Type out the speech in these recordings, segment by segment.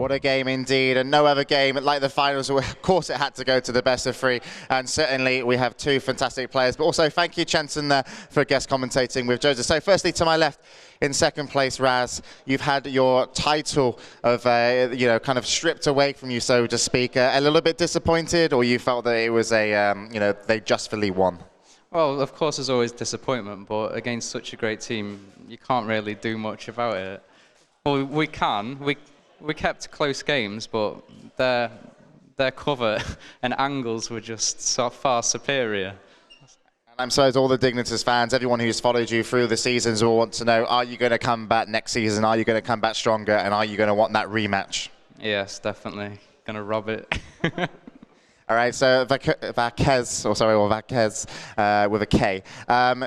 What a game indeed, and no other game like the finals. Of course it had to go to the best of three, and certainly we have two fantastic players. But also thank you, Jensen, there for guest commentating with Joseph. So firstly, to my left, in second place, Raz, you've had your title of, kind of stripped away from you, so to speak. A little bit disappointed, or you felt that it was they justly won? Well, of course, there's always disappointment, but against such a great team, you can't really do much about it. Well, we can. We kept close games, but their cover and angles were just so far superior. And I'm sorry, all the Dignitas fans, everyone who's followed you through the seasons will want to know, are you going to come back next season? Are you going to come back stronger? And are you going to want that rematch? Yes, definitely. Going to rob it. All right, so vasquez with a K.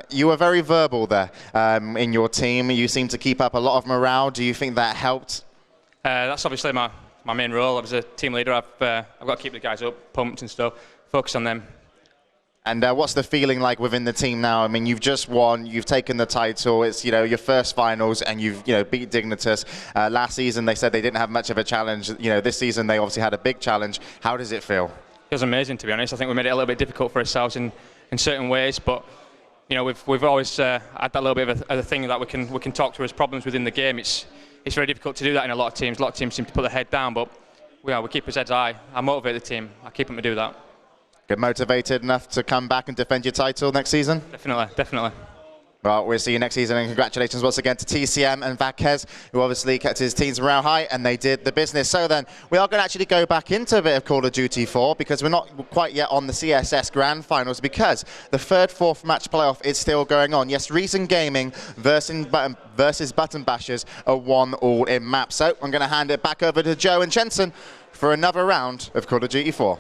You were very verbal there in your team. You seem to keep up a lot of morale. Do you think that helped? That's obviously my main role. As a team leader, I've got to keep the guys up, pumped and stuff, focus on them. And what's the feeling like within the team now? I mean, you've just won, you've taken the title, it's your first finals, and you've beat Dignitas. Last season they said they didn't have much of a challenge. This season they obviously had a big challenge. How does it feel? It was amazing, to be honest. I think we made it a little bit difficult for ourselves in certain ways, but we've always had that little bit of a thing that we can talk to as problems within the game. It's very difficult to do that in a lot of teams. A lot of teams seem to put their head down, but we keep our heads high. I motivate the team. I keep them to do that. Get motivated enough to come back and defend your title next season? Definitely, definitely. Well, we'll see you next season, and congratulations once again to TCM and Vasquez, who obviously kept his team's morale high, and they did the business. So then, we are going to actually go back into a bit of Call of Duty 4, because we're not quite yet on the CSS Grand Finals, because the fourth match playoff is still going on. Yes, Reason Gaming versus Button Bashers are 1-1 in map. So I'm going to hand it back over to Joe and Jensen for another round of Call of Duty 4.